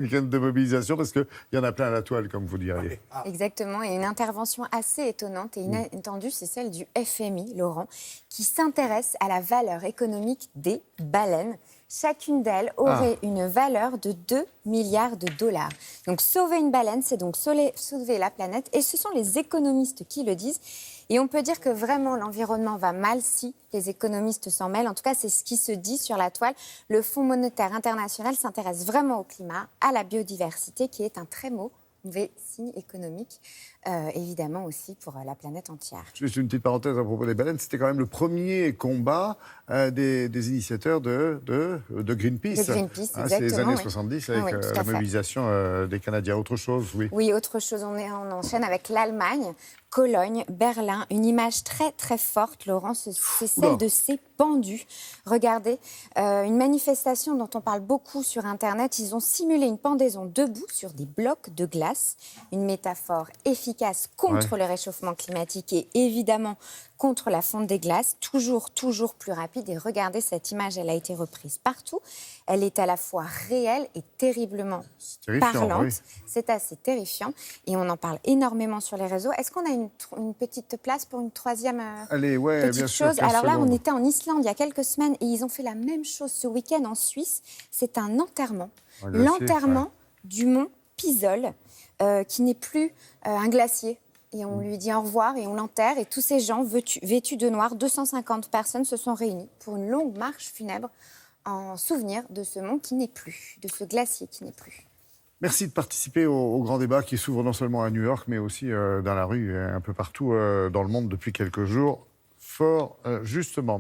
week-end de mobilisation, parce qu'il y en a plein à la toile, comme vous diriez. Exactement, et une intervention assez étonnante et inattendue, c'est celle du FMI, Laurent, qui s'intéresse à la valeur économique des baleines. Chacune d'elles aurait une valeur de 2 milliards de dollars. Donc sauver une baleine, c'est donc sauver la planète, et ce sont les économistes qui le disent. Et on peut dire que vraiment l'environnement va mal si les économistes s'en mêlent. En tout cas, c'est ce qui se dit sur la toile. Le Fonds monétaire international s'intéresse vraiment au climat, à la biodiversité, qui est un très mauvais signe économique, évidemment aussi pour la planète entière. Juste une petite parenthèse à propos des baleines, c'était quand même le premier combat des initiateurs de Greenpeace. De Greenpeace, exactement. C'est les années oui. 70 avec la mobilisation des Canadiens. Autre chose, oui. Oui, autre chose, on enchaîne avec l'Allemagne, Cologne, Berlin. Une image très très forte, Laurent, c'est celle de ces pendus. Regardez, une manifestation dont on parle beaucoup sur Internet. Ils ont simulé une pendaison debout sur des blocs de glace. Une métaphore efficace contre le réchauffement climatique et évidemment contre la fonte des glaces, toujours plus rapide. Et regardez cette image, elle a été reprise partout. Elle est à la fois réelle et terriblement parlante. Oui. C'est assez terrifiant et on en parle énormément sur les réseaux. Est-ce qu'on a une petite place pour une troisième petite chose? Alors là, on était en Islande il y a quelques semaines et ils ont fait la même chose ce week-end en Suisse. C'est un enterrement. L'enterrement du mont Pisol, qui n'est plus un glacier. Et on lui dit au revoir et on l'enterre. Et tous ces gens vêtus de noir, 250 personnes se sont réunies pour une longue marche funèbre en souvenir de ce mont qui n'est plus, de ce glacier qui n'est plus. Merci de participer au grand débat qui s'ouvre non seulement à New York, mais aussi dans la rue et un peu partout dans le monde depuis quelques jours. Fort justement.